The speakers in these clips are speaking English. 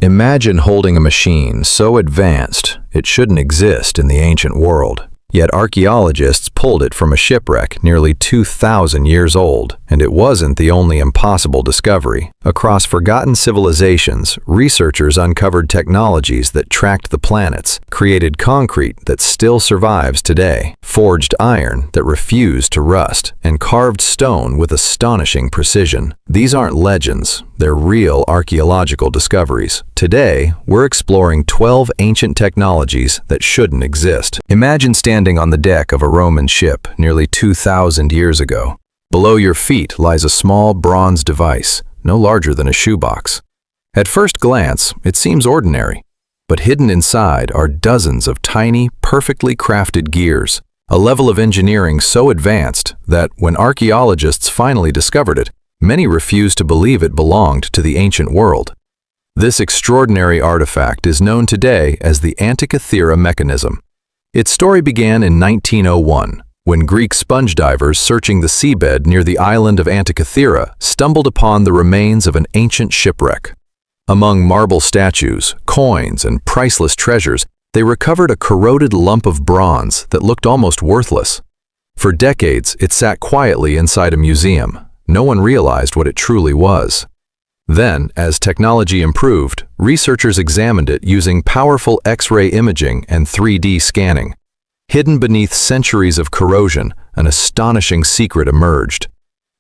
Imagine holding a machine so advanced it shouldn't exist in the ancient world. Yet archaeologists pulled it from a shipwreck nearly 2,000 years old, and it wasn't the only impossible discovery. Across forgotten civilizations, researchers uncovered technologies that tracked the planets, created concrete that still survives today, forged iron that refused to rust, and carved stone with astonishing precision. These aren't legends, they're real archaeological discoveries. Today, we're exploring 12 ancient technologies that shouldn't exist. Imagine standing on the deck of a Roman ship nearly 2,000 years ago. Below your feet lies a small bronze device, no larger than a shoebox. At first glance, it seems ordinary, but hidden inside are dozens of tiny, perfectly crafted gears, a level of engineering so advanced that when archaeologists finally discovered it, many refused to believe it belonged to the ancient world. This extraordinary artifact is known today as the Antikythera mechanism. Its story began in 1901, when Greek sponge divers searching the seabed near the island of Antikythera stumbled upon the remains of an ancient shipwreck. Among marble statues, coins, and priceless treasures, they recovered a corroded lump of bronze that looked almost worthless. For decades, it sat quietly inside a museum. No one realized what it truly was. Then, as technology improved, researchers examined it using powerful X-ray imaging and 3D scanning. Hidden beneath centuries of corrosion, an astonishing secret emerged.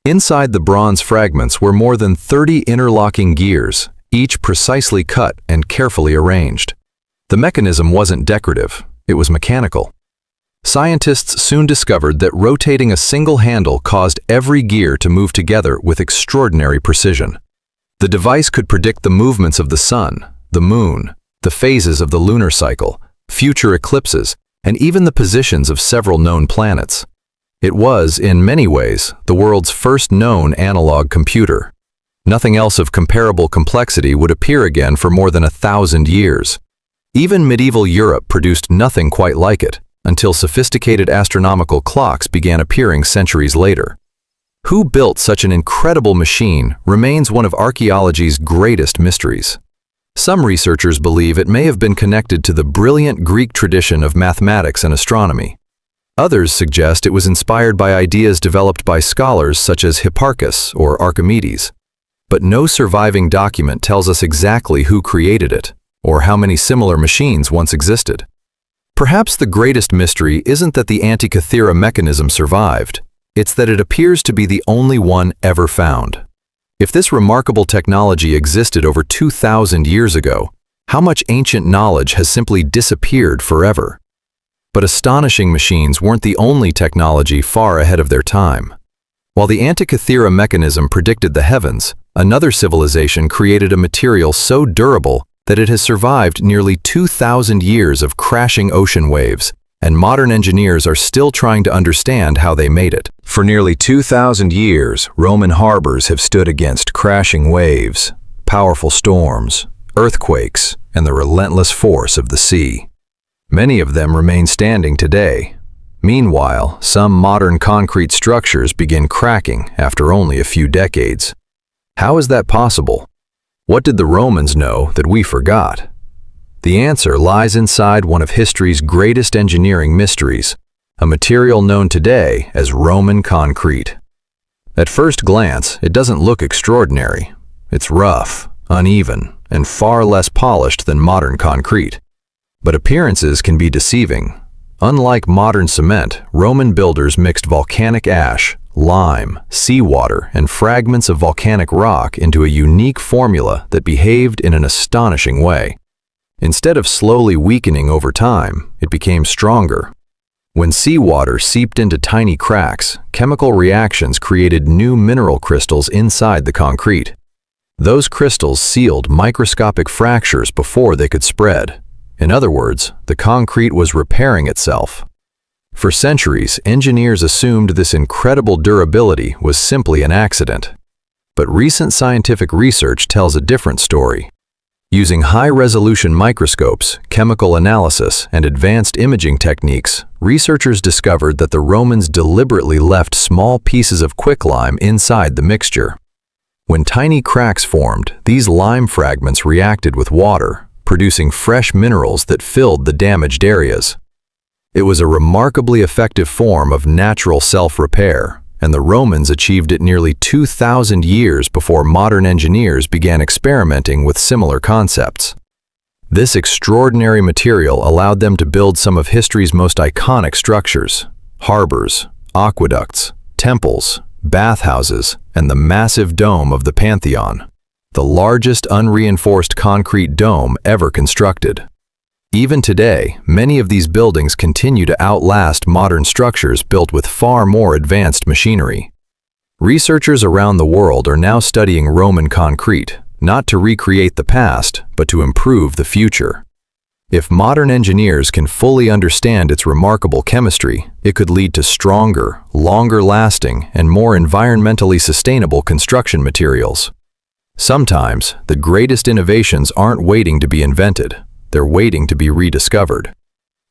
Inside the bronze fragments were more than 30 interlocking gears, each precisely cut and carefully arranged. The mechanism wasn't decorative, it was mechanical. Scientists soon discovered that rotating a single handle caused every gear to move together with extraordinary precision. The device could predict the movements of the sun, the moon, the phases of the lunar cycle, future eclipses, and even the positions of several known planets. It was, in many ways, the world's first known analog computer. Nothing else of comparable complexity would appear again for more than 1,000 years. Even medieval Europe produced nothing quite like it, until sophisticated astronomical clocks began appearing centuries later. Who built such an incredible machine remains one of archaeology's greatest mysteries. Some researchers believe it may have been connected to the brilliant Greek tradition of mathematics and astronomy. Others suggest it was inspired by ideas developed by scholars such as Hipparchus or Archimedes. But no surviving document tells us exactly who created it, or how many similar machines once existed. Perhaps the greatest mystery isn't that the Antikythera mechanism survived. It's that it appears to be the only one ever found. If this remarkable technology existed over 2,000 years ago, how much ancient knowledge has simply disappeared forever? But astonishing machines weren't the only technology far ahead of their time. While the Antikythera mechanism predicted the heavens, another civilization created a material so durable that it has survived nearly 2,000 years of crashing ocean waves, and modern engineers are still trying to understand how they made it. For nearly 2,000 years, Roman harbors have stood against crashing waves, powerful storms, earthquakes, and the relentless force of the sea. Many of them remain standing today. Meanwhile, some modern concrete structures begin cracking after only a few decades. How is that possible? What did the Romans know that we forgot? The answer lies inside one of history's greatest engineering mysteries, a material known today as Roman concrete. At first glance, it doesn't look extraordinary. It's rough, uneven, and far less polished than modern concrete. But appearances can be deceiving. Unlike modern cement, Roman builders mixed volcanic ash, lime, seawater, and fragments of volcanic rock into a unique formula that behaved in an astonishing way. Instead of slowly weakening over time, it became stronger. When seawater seeped into tiny cracks, chemical reactions created new mineral crystals inside the concrete. Those crystals sealed microscopic fractures before they could spread. In other words, the concrete was repairing itself. For centuries, engineers assumed this incredible durability was simply an accident. But recent scientific research tells a different story. Using high-resolution microscopes, chemical analysis, and advanced imaging techniques, researchers discovered that the Romans deliberately left small pieces of quicklime inside the mixture. When tiny cracks formed, these lime fragments reacted with water, producing fresh minerals that filled the damaged areas. It was a remarkably effective form of natural self-repair, and the Romans achieved it nearly 2,000 years before modern engineers began experimenting with similar concepts. This extraordinary material allowed them to build some of history's most iconic structures: harbors, aqueducts, temples, bathhouses, and the massive dome of the Pantheon, the largest unreinforced concrete dome ever constructed. Even today, many of these buildings continue to outlast modern structures built with far more advanced machinery. Researchers around the world are now studying Roman concrete, not to recreate the past, but to improve the future. If modern engineers can fully understand its remarkable chemistry, it could lead to stronger, longer-lasting, and more environmentally sustainable construction materials. Sometimes, the greatest innovations aren't waiting to be invented. They're waiting to be rediscovered.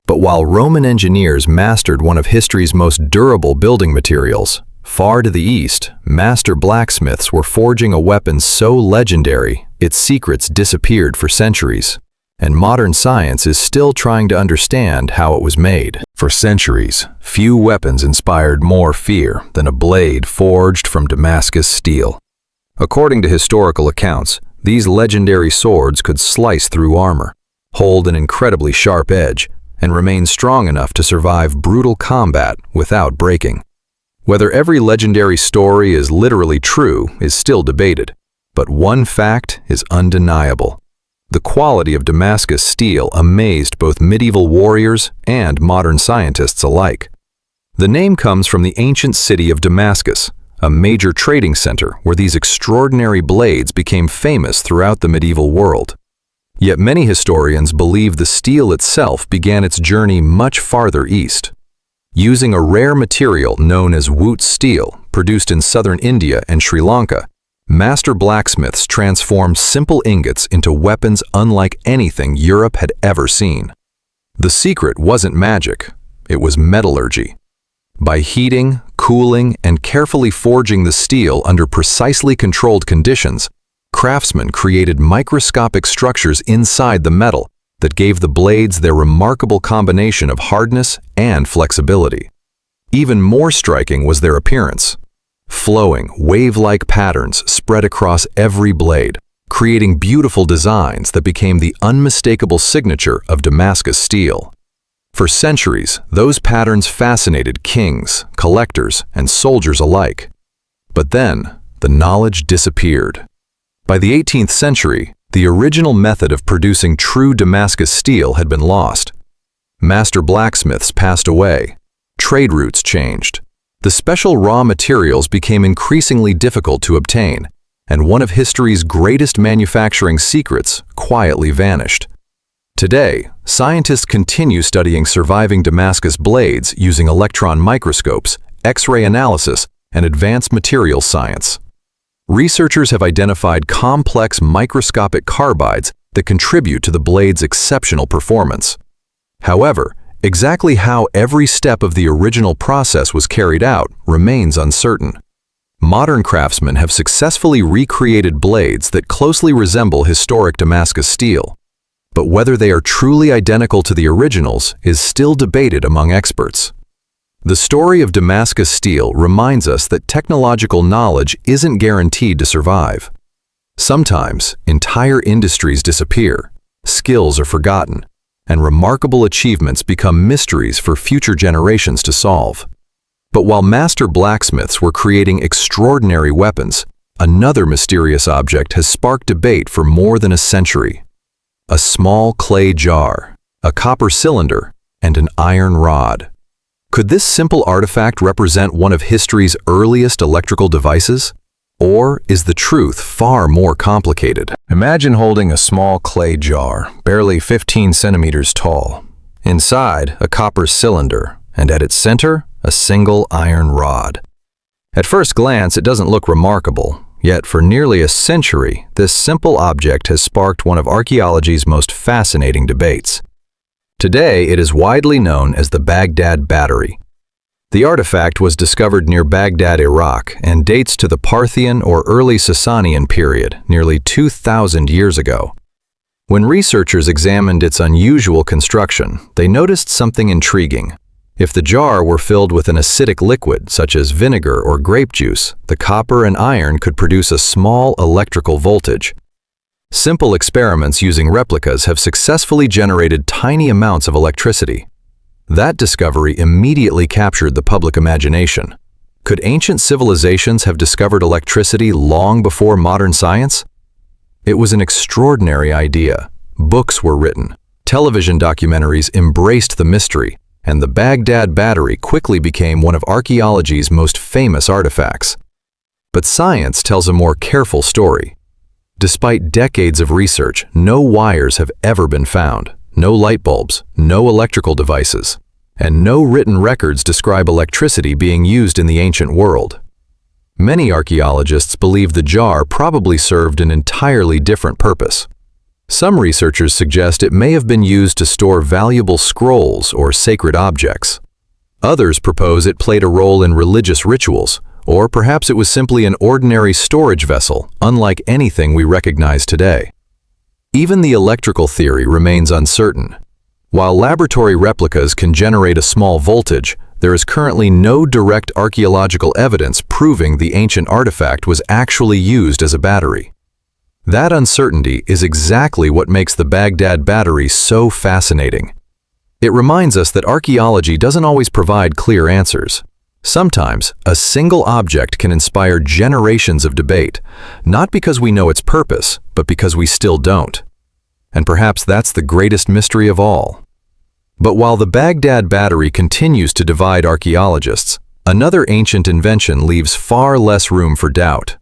But while Roman engineers mastered one of history's most durable building materials, far to the east, master blacksmiths were forging a weapon so legendary, its secrets disappeared for centuries. And modern science is still trying to understand how it was made. For centuries, few weapons inspired more fear than a blade forged from Damascus steel. According to historical accounts, these legendary swords could slice through armor, hold an incredibly sharp edge, and remain strong enough to survive brutal combat without breaking. Whether every legendary story is literally true is still debated, but one fact is undeniable. The quality of Damascus steel amazed both medieval warriors and modern scientists alike. The name comes from the ancient city of Damascus, a major trading center where these extraordinary blades became famous throughout the medieval world. Yet many historians believe the steel itself began its journey much farther east. Using a rare material known as woot steel, produced in southern India and Sri Lanka, master blacksmiths transformed simple ingots into weapons unlike anything Europe had ever seen. The secret wasn't magic, it was metallurgy. By heating, cooling, and carefully forging the steel under precisely controlled conditions, craftsmen created microscopic structures inside the metal that gave the blades their remarkable combination of hardness and flexibility. Even more striking was their appearance. Flowing, wave-like patterns spread across every blade, creating beautiful designs that became the unmistakable signature of Damascus steel. For centuries, those patterns fascinated kings, collectors, and soldiers alike. But then, the knowledge disappeared. By the 18th century, the original method of producing true Damascus steel had been lost. Master blacksmiths passed away. Trade routes changed. The special raw materials became increasingly difficult to obtain, and one of history's greatest manufacturing secrets quietly vanished. Today, scientists continue studying surviving Damascus blades using electron microscopes, X-ray analysis, and advanced materials science. Researchers have identified complex microscopic carbides that contribute to the blade's exceptional performance. However, exactly how every step of the original process was carried out remains uncertain. Modern craftsmen have successfully recreated blades that closely resemble historic Damascus steel. But whether they are truly identical to the originals is still debated among experts. The story of Damascus steel reminds us that technological knowledge isn't guaranteed to survive. Sometimes, entire industries disappear, skills are forgotten, and remarkable achievements become mysteries for future generations to solve. But while master blacksmiths were creating extraordinary weapons, another mysterious object has sparked debate for more than a century. A small clay jar, a copper cylinder, and an iron rod. Could this simple artifact represent one of history's earliest electrical devices? Or is the truth far more complicated? Imagine holding a small clay jar, barely 15 centimeters tall. Inside, a copper cylinder, and at its center, a single iron rod. At first glance, it doesn't look remarkable, yet for nearly a century, this simple object has sparked one of archaeology's most fascinating debates. Today, it is widely known as the Baghdad Battery. The artifact was discovered near Baghdad, Iraq, and dates to the Parthian or early Sasanian period, nearly 2,000 years ago. When researchers examined its unusual construction, they noticed something intriguing. If the jar were filled with an acidic liquid, such as vinegar or grape juice, the copper and iron could produce a small electrical voltage. Simple experiments using replicas have successfully generated tiny amounts of electricity. That discovery immediately captured the public imagination. Could ancient civilizations have discovered electricity long before modern science? It was an extraordinary idea. Books were written. Television documentaries embraced the mystery, and the Baghdad battery quickly became one of archaeology's most famous artifacts. But science tells a more careful story. Despite decades of research, no wires have ever been found, no light bulbs, no electrical devices, and no written records describe electricity being used in the ancient world. Many archaeologists believe the jar probably served an entirely different purpose. Some researchers suggest it may have been used to store valuable scrolls or sacred objects. Others propose it played a role in religious rituals, or perhaps it was simply an ordinary storage vessel, unlike anything we recognize today. Even the electrical theory remains uncertain. While laboratory replicas can generate a small voltage, there is currently no direct archaeological evidence proving the ancient artifact was actually used as a battery. That uncertainty is exactly what makes the Baghdad battery so fascinating. It reminds us that archaeology doesn't always provide clear answers. Sometimes, a single object can inspire generations of debate, not because we know its purpose, but because we still don't. And perhaps that's the greatest mystery of all. But while the Baghdad battery continues to divide archaeologists, another ancient invention leaves far less room for doubt.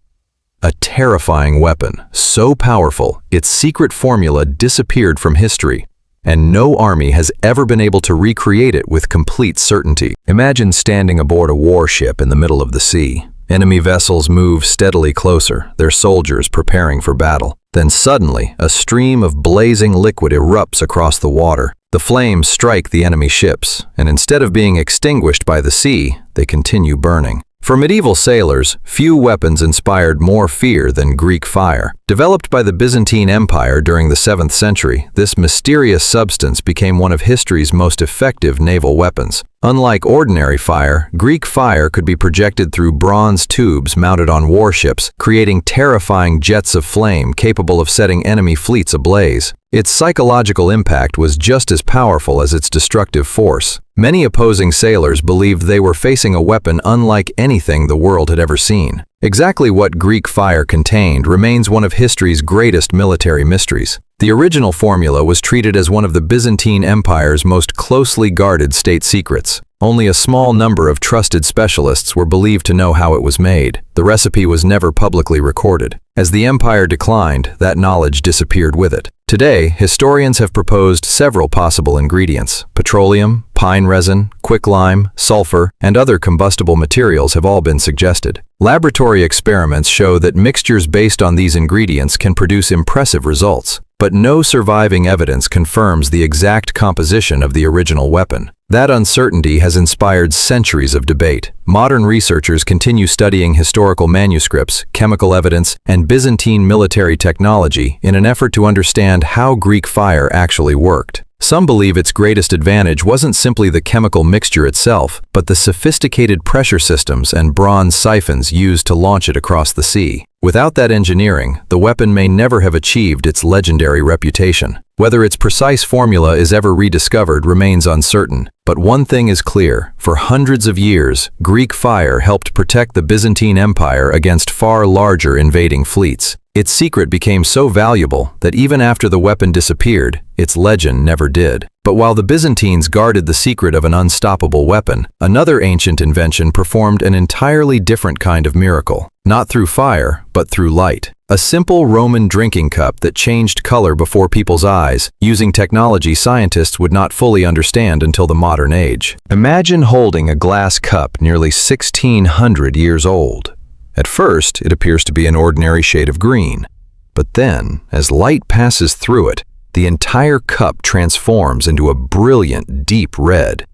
A terrifying weapon, so powerful, its secret formula disappeared from history, and no army has ever been able to recreate it with complete certainty. Imagine standing aboard a warship in the middle of the sea. Enemy vessels move steadily closer, their soldiers preparing for battle. Then suddenly, a stream of blazing liquid erupts across the water. The flames strike the enemy ships, and instead of being extinguished by the sea, they continue burning. For medieval sailors, few weapons inspired more fear than Greek fire. Developed by the Byzantine Empire during the 7th century, this mysterious substance became one of history's most effective naval weapons. Unlike ordinary fire, Greek fire could be projected through bronze tubes mounted on warships, creating terrifying jets of flame capable of setting enemy fleets ablaze. Its psychological impact was just as powerful as its destructive force. Many opposing sailors believed they were facing a weapon unlike anything the world had ever seen. Exactly what Greek fire contained remains one of history's greatest military mysteries. The original formula was treated as one of the Byzantine Empire's most closely guarded state secrets. Only a small number of trusted specialists were believed to know how it was made. The recipe was never publicly recorded. As the empire declined, that knowledge disappeared with it. Today, historians have proposed several possible ingredients. Petroleum, pine resin, quicklime, sulfur, and other combustible materials have all been suggested. Laboratory experiments show that mixtures based on these ingredients can produce impressive results, but no surviving evidence confirms the exact composition of the original weapon. That uncertainty has inspired centuries of debate. Modern researchers continue studying historical manuscripts, chemical evidence, and Byzantine military technology in an effort to understand how Greek fire actually worked. Some believe its greatest advantage wasn't simply the chemical mixture itself, but the sophisticated pressure systems and bronze siphons used to launch it across the sea. Without that engineering, the weapon may never have achieved its legendary reputation. Whether its precise formula is ever rediscovered remains uncertain, but one thing is clear: for hundreds of years, Greek fire helped protect the Byzantine Empire against far larger invading fleets. Its secret became so valuable that even after the weapon disappeared, its legend never did. But while the Byzantines guarded the secret of an unstoppable weapon, another ancient invention performed an entirely different kind of miracle. Not through fire, but through light. A simple Roman drinking cup that changed color before people's eyes, using technology scientists would not fully understand until the modern age. Imagine holding a glass cup nearly 1,600 years old. At first, it appears to be an ordinary shade of green. But then, as light passes through it, the entire cup transforms into a brilliant, deep red.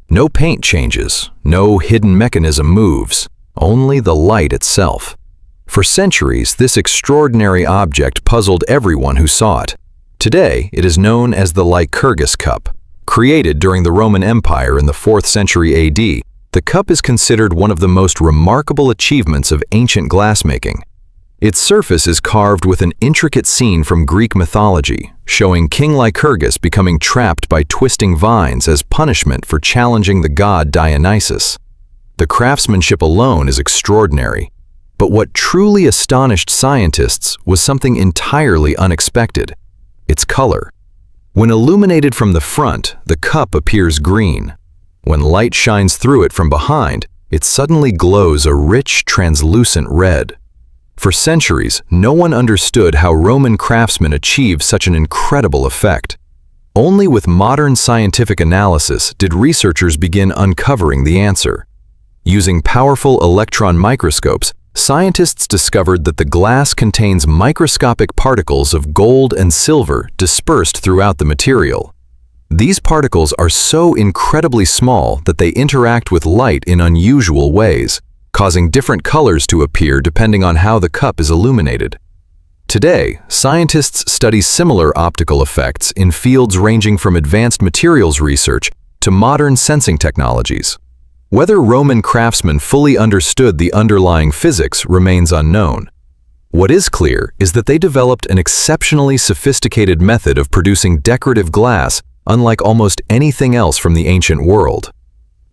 No paint changes, no hidden mechanism moves, only the light itself. For centuries, this extraordinary object puzzled everyone who saw it. Today, it is known as the Lycurgus cup. Created during the Roman Empire in the 4th century AD, the cup is considered one of the most remarkable achievements of ancient glassmaking. Its surface is carved with an intricate scene from Greek mythology, showing King Lycurgus becoming trapped by twisting vines as punishment for challenging the god Dionysus. The craftsmanship alone is extraordinary, but what truly astonished scientists was something entirely unexpected: its color. When illuminated from the front, the cup appears green. When light shines through it from behind, it suddenly glows a rich, translucent red. For centuries, no one understood how Roman craftsmen achieved such an incredible effect. Only with modern scientific analysis did researchers begin uncovering the answer. Using powerful electron microscopes, scientists discovered that the glass contains microscopic particles of gold and silver dispersed throughout the material. These particles are so incredibly small that they interact with light in unusual ways, causing different colors to appear depending on how the cup is illuminated. Today, scientists study similar optical effects in fields ranging from advanced materials research to modern sensing technologies. Whether Roman craftsmen fully understood the underlying physics remains unknown. What is clear is that they developed an exceptionally sophisticated method of producing decorative glass unlike almost anything else from the ancient world.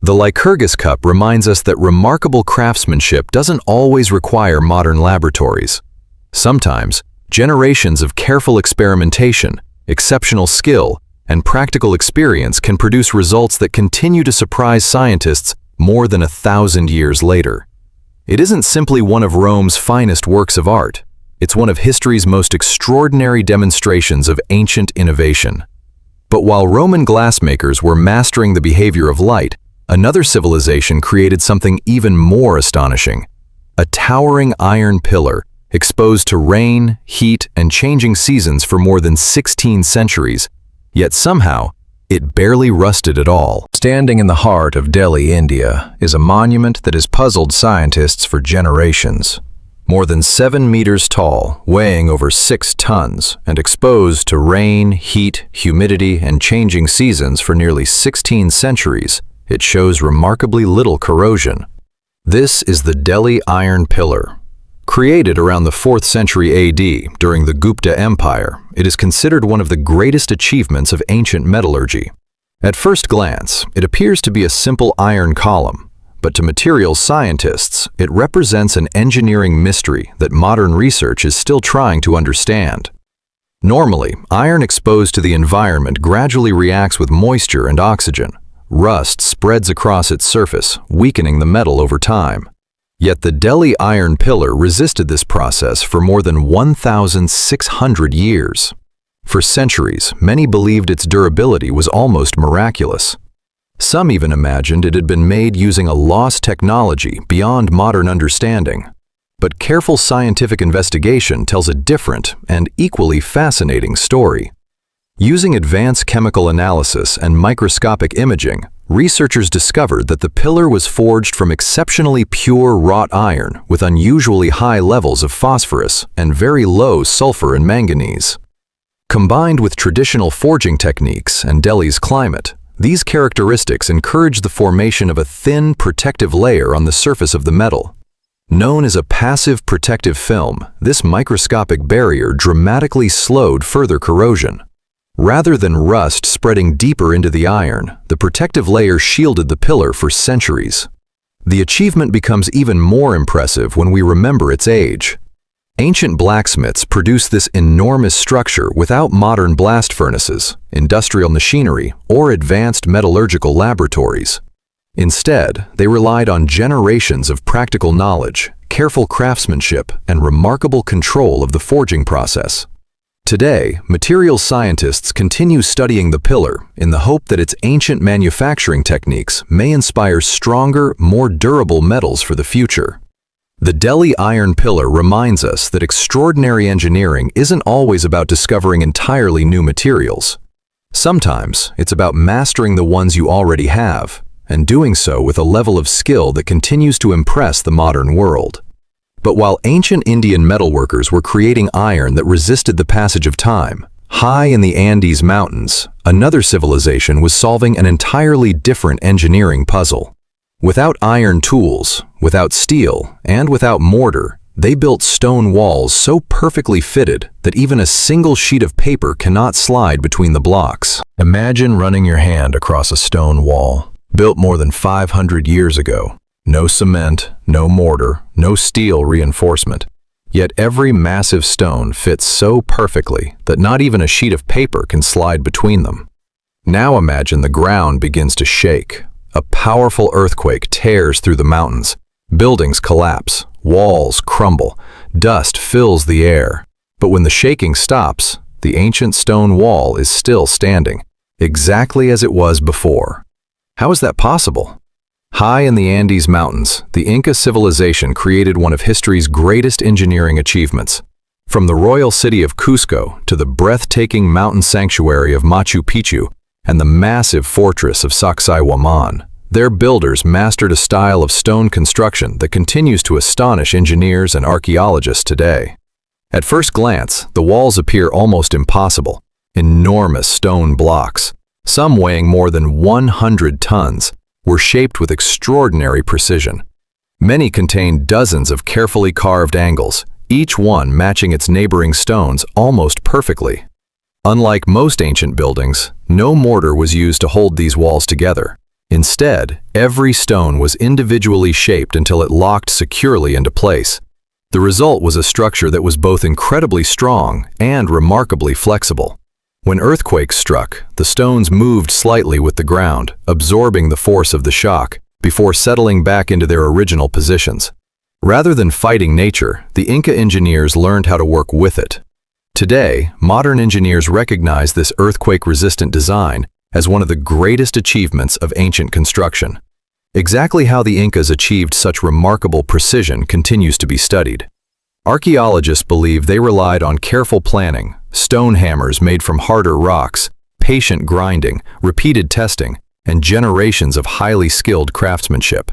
The Lycurgus cup reminds us that remarkable craftsmanship doesn't always require modern laboratories. Sometimes, generations of careful experimentation, exceptional skill, and practical experience can produce results that continue to surprise scientists more than 1,000 years later. It isn't simply one of Rome's finest works of art. It's one of history's most extraordinary demonstrations of ancient innovation. But while Roman glassmakers were mastering the behavior of light, another civilization created something even more astonishing: a towering iron pillar exposed to rain, heat, and changing seasons for more than 16 centuries, yet somehow, it barely rusted at all. Standing in the heart of Delhi, India, is a monument that has puzzled scientists for generations. More than 7 meters tall, weighing over 6 tons, and exposed to rain, heat, humidity, and changing seasons for nearly 16 centuries, it shows remarkably little corrosion. This is the Delhi Iron Pillar. Created around the 4th century AD during the Gupta Empire, it is considered one of the greatest achievements of ancient metallurgy. At first glance, it appears to be a simple iron column, but to materials scientists, it represents an engineering mystery that modern research is still trying to understand. Normally, iron exposed to the environment gradually reacts with moisture and oxygen. Rust spreads across its surface, weakening the metal over time. Yet the Delhi Iron Pillar resisted this process for more than 1,600 years. For centuries, many believed its durability was almost miraculous. Some even imagined it had been made using a lost technology beyond modern understanding. But careful scientific investigation tells a different and equally fascinating story. Using advanced chemical analysis and microscopic imaging, researchers discovered that the pillar was forged from exceptionally pure wrought iron with unusually high levels of phosphorus and very low sulfur and manganese. Combined with traditional forging techniques and Delhi's climate, these characteristics encourage the formation of a thin protective layer on the surface of the metal. Known as a passive protective film, this microscopic barrier dramatically slowed further corrosion. Rather than rust spreading deeper into the iron, the protective layer shielded the pillar for centuries. The achievement becomes even more impressive when we remember its age. Ancient blacksmiths produced this enormous structure without modern blast furnaces, industrial machinery, or advanced metallurgical laboratories. Instead, they relied on generations of practical knowledge, careful craftsmanship, and remarkable control of the forging process. Today, materials scientists continue studying the pillar in the hope that its ancient manufacturing techniques may inspire stronger, more durable metals for the future. The Delhi Iron Pillar reminds us that extraordinary engineering isn't always about discovering entirely new materials. Sometimes, it's about mastering the ones you already have, and doing so with a level of skill that continues to impress the modern world. But while ancient Indian metalworkers were creating iron that resisted the passage of time, high in the Andes Mountains, another civilization was solving an entirely different engineering puzzle. Without iron tools, without steel, and without mortar, they built stone walls so perfectly fitted that even a single sheet of paper cannot slide between the blocks. Imagine running your hand across a stone wall, built more than 500 years ago. No cement, no mortar, no steel reinforcement. Yet every massive stone fits so perfectly that not even a sheet of paper can slide between them. Now imagine the ground begins to shake. A powerful earthquake tears through the mountains. Buildings collapse, walls crumble, dust fills the air. But when the shaking stops, the ancient stone wall is still standing, exactly as it was before. How is that possible? High in the Andes Mountains, the Inca civilization created one of history's greatest engineering achievements. From the royal city of Cusco to the breathtaking mountain sanctuary of Machu Picchu and the massive fortress of Sacsayhuaman, their builders mastered a style of stone construction that continues to astonish engineers and archaeologists today. At first glance, the walls appear almost impossible. Enormous stone blocks, some weighing more than 100 tons, were shaped with extraordinary precision. Many contained dozens of carefully carved angles, each one matching its neighboring stones almost perfectly. Unlike most ancient buildings, no mortar was used to hold these walls together. Instead, every stone was individually shaped until it locked securely into place. The result was a structure that was both incredibly strong and remarkably flexible. When earthquakes struck, the stones moved slightly with the ground, absorbing the force of the shock, before settling back into their original positions. Rather than fighting nature, the Inca engineers learned how to work with it. Today, modern engineers recognize this earthquake-resistant design as one of the greatest achievements of ancient construction. Exactly how the Incas achieved such remarkable precision continues to be studied. Archaeologists believe they relied on careful planning, stone hammers made from harder rocks, patient grinding, repeated testing, and generations of highly skilled craftsmanship.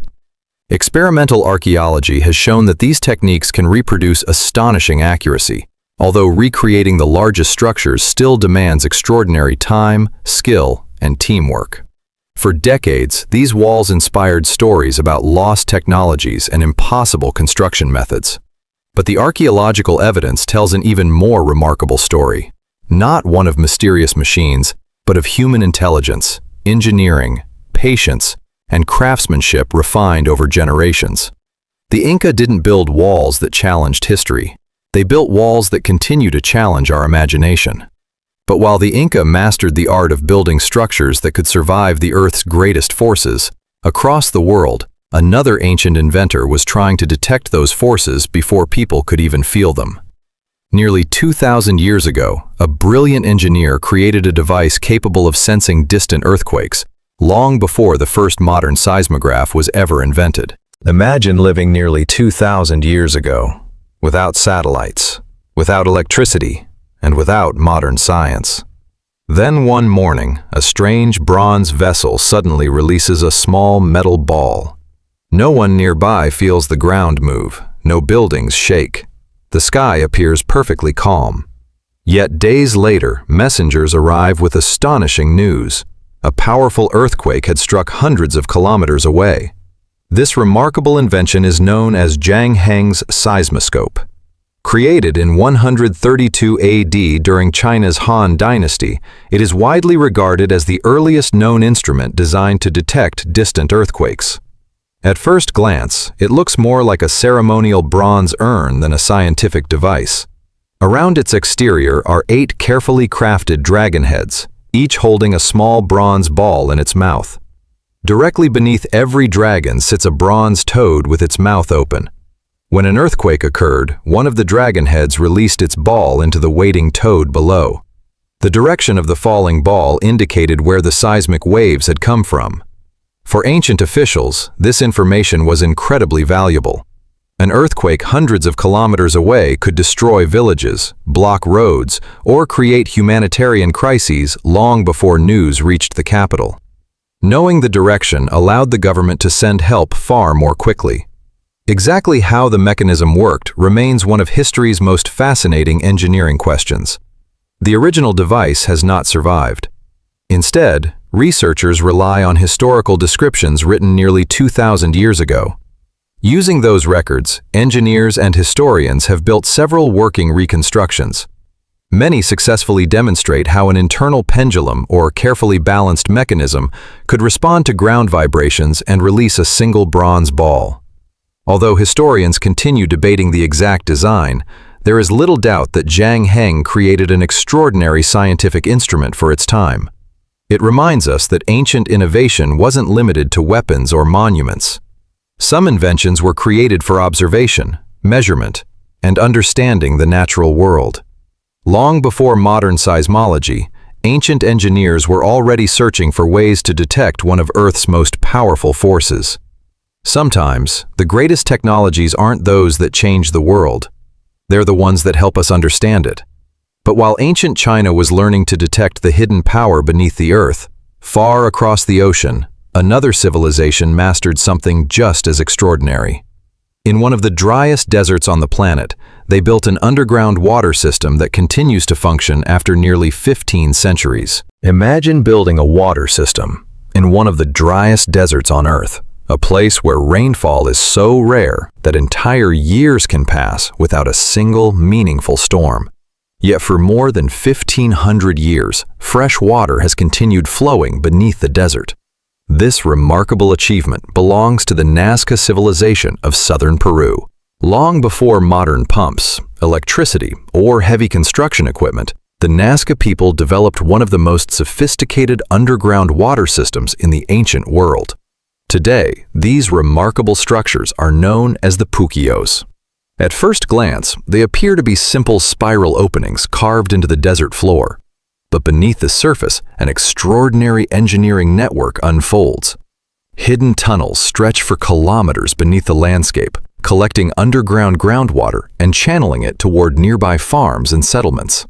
Experimental archaeology has shown that these techniques can reproduce astonishing accuracy, although recreating the largest structures still demands extraordinary time, skill, and teamwork. For decades, these walls inspired stories about lost technologies and impossible construction methods. But the archaeological evidence tells an even more remarkable story. Not one of mysterious machines, but of human intelligence, engineering, patience, and craftsmanship refined over generations. The Inca didn't build walls that challenged history. They built walls that continue to challenge our imagination. But while the Inca mastered the art of building structures that could survive the Earth's greatest forces, across the world, another ancient inventor was trying to detect those forces before people could even feel them. Nearly 2,000 years ago, a brilliant engineer created a device capable of sensing distant earthquakes, long before the first modern seismograph was ever invented. Imagine living nearly 2,000 years ago, without satellites, without electricity, and without modern science. Then one morning, a strange bronze vessel suddenly releases a small metal ball. No one nearby feels the ground move, no buildings shake. The sky appears perfectly calm. Yet days later, messengers arrive with astonishing news. A powerful earthquake had struck hundreds of kilometers away. This remarkable invention is known as Zhang Heng's seismoscope. Created in 132 AD during China's Han Dynasty, it is widely regarded as the earliest known instrument designed to detect distant earthquakes. At first glance, it looks more like a ceremonial bronze urn than a scientific device. Around its exterior are 8 carefully crafted dragon heads, each holding a small bronze ball in its mouth. Directly beneath every dragon sits a bronze toad with its mouth open. When an earthquake occurred, one of the dragon heads released its ball into the waiting toad below. The direction of the falling ball indicated where the seismic waves had come from. For ancient officials, this information was incredibly valuable. An earthquake hundreds of kilometers away could destroy villages, block roads, or create humanitarian crises long before news reached the capital. Knowing the direction allowed the government to send help far more quickly. Exactly how the mechanism worked remains one of history's most fascinating engineering questions. The original device has not survived. Instead, researchers rely on historical descriptions written nearly 2,000 years ago. Using those records, engineers and historians have built several working reconstructions. Many successfully demonstrate how an internal pendulum or carefully balanced mechanism could respond to ground vibrations and release a single bronze ball. Although historians continue debating the exact design, there is little doubt that Heng created an extraordinary scientific instrument for its time. It reminds us that ancient innovation wasn't limited to weapons or monuments. Some inventions were created for observation, measurement, and understanding the natural world. Long before modern seismology, ancient engineers were already searching for ways to detect one of Earth's most powerful forces. Sometimes, the greatest technologies aren't those that change the world. They're the ones that help us understand it. But while ancient China was learning to detect the hidden power beneath the Earth, far across the ocean, another civilization mastered something just as extraordinary. In one of the driest deserts on the planet, they built an underground water system that continues to function after nearly 15 centuries. Imagine building a water system in one of the driest deserts on Earth, a place where rainfall is so rare that entire years can pass without a single meaningful storm. Yet for more than 1,500 years, fresh water has continued flowing beneath the desert. This remarkable achievement belongs to the Nazca civilization of southern Peru. Long before modern pumps, electricity, or heavy construction equipment, the Nazca people developed one of the most sophisticated underground water systems in the ancient world. Today, these remarkable structures are known as the puquios. At first glance, they appear to be simple spiral openings carved into the desert floor. But beneath the surface, an extraordinary engineering network unfolds. Hidden tunnels stretch for kilometers beneath the landscape, collecting underground groundwater and channeling it toward nearby farms and settlements.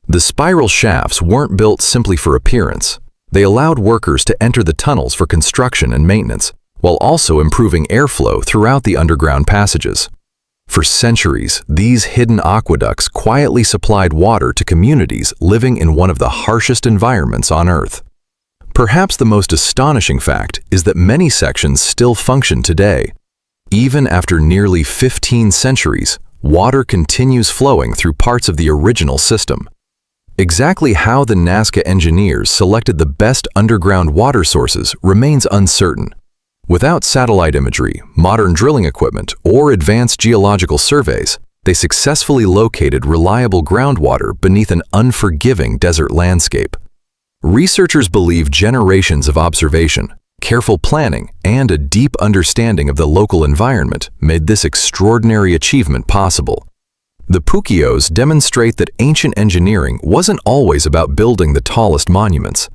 The spiral shafts weren't built simply for appearance. They allowed workers to enter the tunnels for construction and maintenance, while also improving airflow throughout the underground passages. For centuries, these hidden aqueducts quietly supplied water to communities living in one of the harshest environments on Earth. Perhaps the most astonishing fact is that many sections still function today. Even after nearly 15 centuries, water continues flowing through parts of the original system. Exactly how the Nazca engineers selected the best underground water sources remains uncertain. Without satellite imagery, modern drilling equipment, or advanced geological surveys, they successfully located reliable groundwater beneath an unforgiving desert landscape. Researchers believe generations of observation, careful planning, and a deep understanding of the local environment made this extraordinary achievement possible. The puquios demonstrate that ancient engineering wasn't always about building the tallest monuments.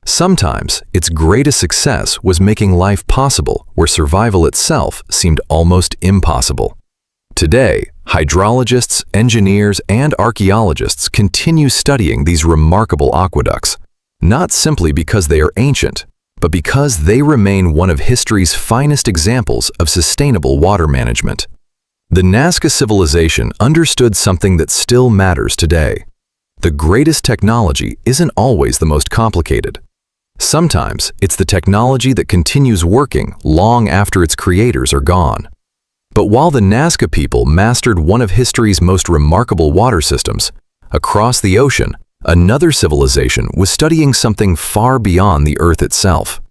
Sometimes, its greatest success was making life possible where survival itself seemed almost impossible. Today, hydrologists, engineers, and archaeologists continue studying these remarkable aqueducts, not simply because they are ancient, but because they remain one of history's finest examples of sustainable water management. The Nazca civilization understood something that still matters today. The greatest technology isn't always the most complicated. Sometimes, it's the technology that continues working long after its creators are gone. But while the Nazca people mastered one of history's most remarkable water systems, across the ocean, another civilization was studying something far beyond the Earth itself.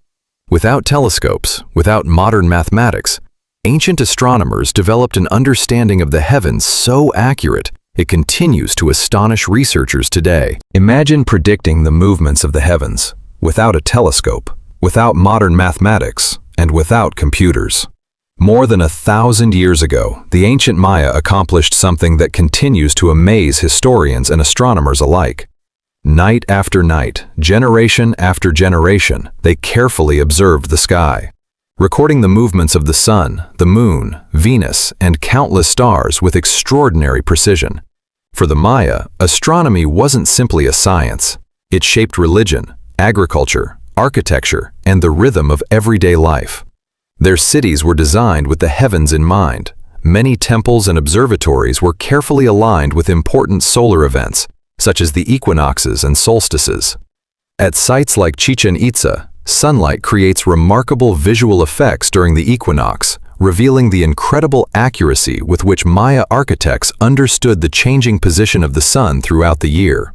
Without telescopes, without modern mathematics, ancient astronomers developed an understanding of the heavens so accurate it continues to astonish researchers today. Imagine predicting the movements of the heavens without a telescope, without modern mathematics, and without computers. More than 1,000 years ago, the ancient Maya accomplished something that continues to amaze historians and astronomers alike. Night after night, generation after generation, they carefully observed the sky, recording the movements of the sun, the moon, Venus, and countless stars with extraordinary precision. For the Maya, astronomy wasn't simply a science. It shaped religion, agriculture, architecture, and the rhythm of everyday life. Their cities were designed with the heavens in mind. Many temples and observatories were carefully aligned with important solar events, such as the equinoxes and solstices. At sites like Chichen Itza, sunlight creates remarkable visual effects during the equinox, revealing the incredible accuracy with which Maya architects understood the changing position of the sun throughout the year.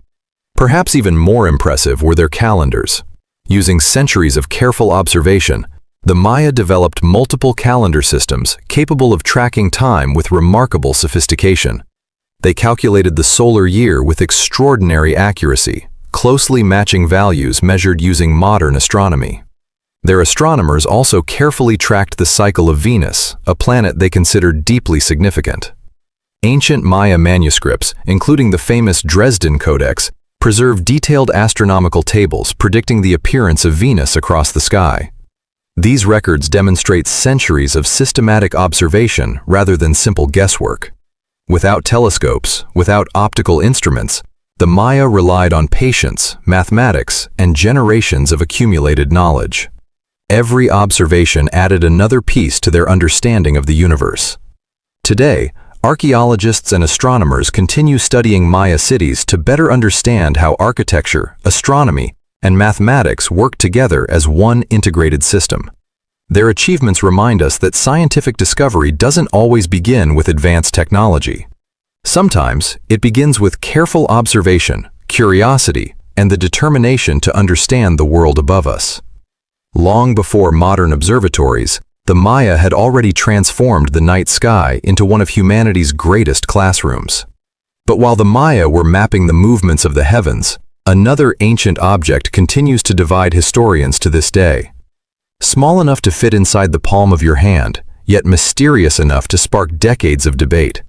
Perhaps even more impressive were their calendars. Using centuries of careful observation, the Maya developed multiple calendar systems capable of tracking time with remarkable sophistication. They calculated the solar year with extraordinary accuracy, closely matching values measured using modern astronomy. Their astronomers also carefully tracked the cycle of Venus, a planet they considered deeply significant. Ancient Maya manuscripts, including the famous Dresden Codex, preserve detailed astronomical tables predicting the appearance of Venus across the sky. These records demonstrate centuries of systematic observation rather than simple guesswork. Without telescopes, without optical instruments, the Maya relied on patience, mathematics, and generations of accumulated knowledge. Every observation added another piece to their understanding of the universe. Today, archaeologists and astronomers continue studying Maya cities to better understand how architecture, astronomy, and mathematics work together as one integrated system. Their achievements remind us that scientific discovery doesn't always begin with advanced technology. Sometimes, it begins with careful observation, curiosity, and the determination to understand the world above us. Long before modern observatories, the Maya had already transformed the night sky into one of humanity's greatest classrooms. But while the Maya were mapping the movements of the heavens, another ancient object continues to divide historians to this day. Small enough to fit inside the palm of your hand, yet mysterious enough to spark decades of debate.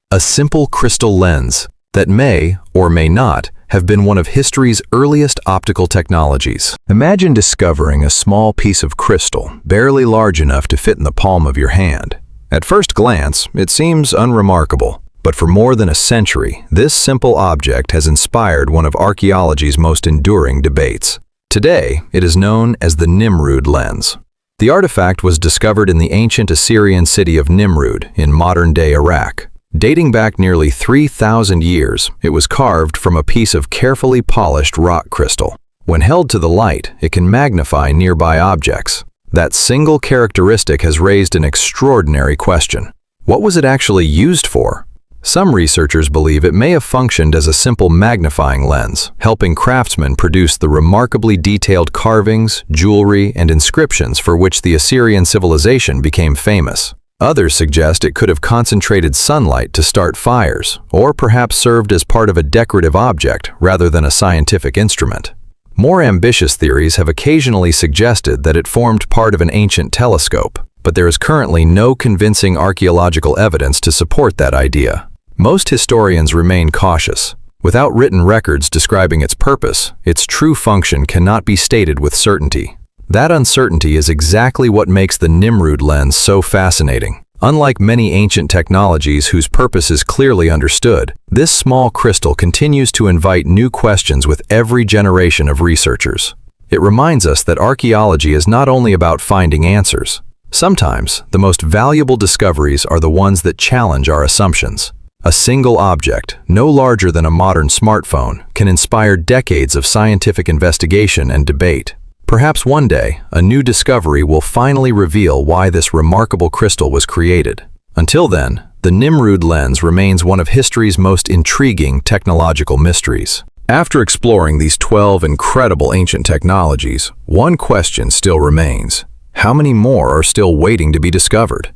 A simple crystal lens that may, or may not, have been one of history's earliest optical technologies. Imagine discovering a small piece of crystal, barely large enough to fit in the palm of your hand. At first glance, it seems unremarkable, but for more than a century, this simple object has inspired one of archaeology's most enduring debates. Today, it is known as the Nimrud lens. The artifact was discovered in the ancient Assyrian city of Nimrud in modern-day Iraq. Dating back nearly 3,000 years, it was carved from a piece of carefully polished rock crystal. When held to the light, it can magnify nearby objects. That single characteristic has raised an extraordinary question. What was it actually used for? Some researchers believe it may have functioned as a simple magnifying lens, helping craftsmen produce the remarkably detailed carvings, jewelry, and inscriptions for which the Assyrian civilization became famous. Others suggest it could have concentrated sunlight to start fires, or perhaps served as part of a decorative object rather than a scientific instrument. More ambitious theories have occasionally suggested that it formed part of an ancient telescope, but there is currently no convincing archaeological evidence to support that idea. Most historians remain cautious. Without written records describing its purpose, its true function cannot be stated with certainty. That uncertainty is exactly what makes the Nimrud lens so fascinating. Unlike many ancient technologies whose purpose is clearly understood, this small crystal continues to invite new questions with every generation of researchers. It reminds us that archaeology is not only about finding answers. Sometimes, the most valuable discoveries are the ones that challenge our assumptions. A single object, no larger than a modern smartphone, can inspire decades of scientific investigation and debate. Perhaps one day, a new discovery will finally reveal why this remarkable crystal was created. Until then, the Nimrud lens remains one of history's most intriguing technological mysteries. After exploring these 12 incredible ancient technologies, one question still remains. How many more are still waiting to be discovered?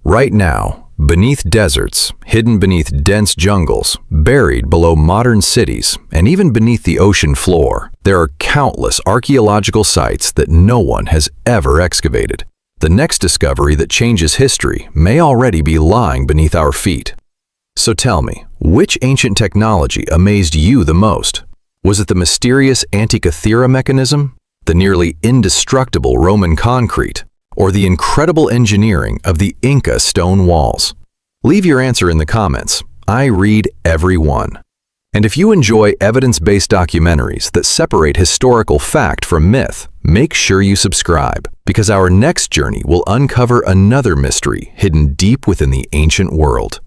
Right now, beneath deserts, hidden beneath dense jungles, buried below modern cities, and even beneath the ocean floor, there are countless archaeological sites that no one has ever excavated. The next discovery that changes history may already be lying beneath our feet. So tell me, which ancient technology amazed you the most? Was it the mysterious Antikythera mechanism, the nearly indestructible Roman concrete, or the incredible engineering of the Inca stone walls? Leave your answer in the comments. I read every one. And if you enjoy evidence-based documentaries that separate historical fact from myth, make sure you subscribe, because our next journey will uncover another mystery hidden deep within the ancient world.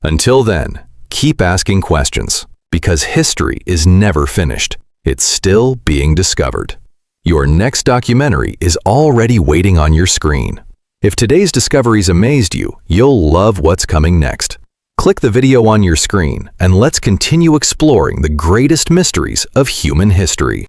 Until then, keep asking questions, because history is never finished. It's still being discovered. Your next documentary is already waiting on your screen. If today's discoveries amazed you, you'll love what's coming next. Click the video on your screen and let's continue exploring the greatest mysteries of human history.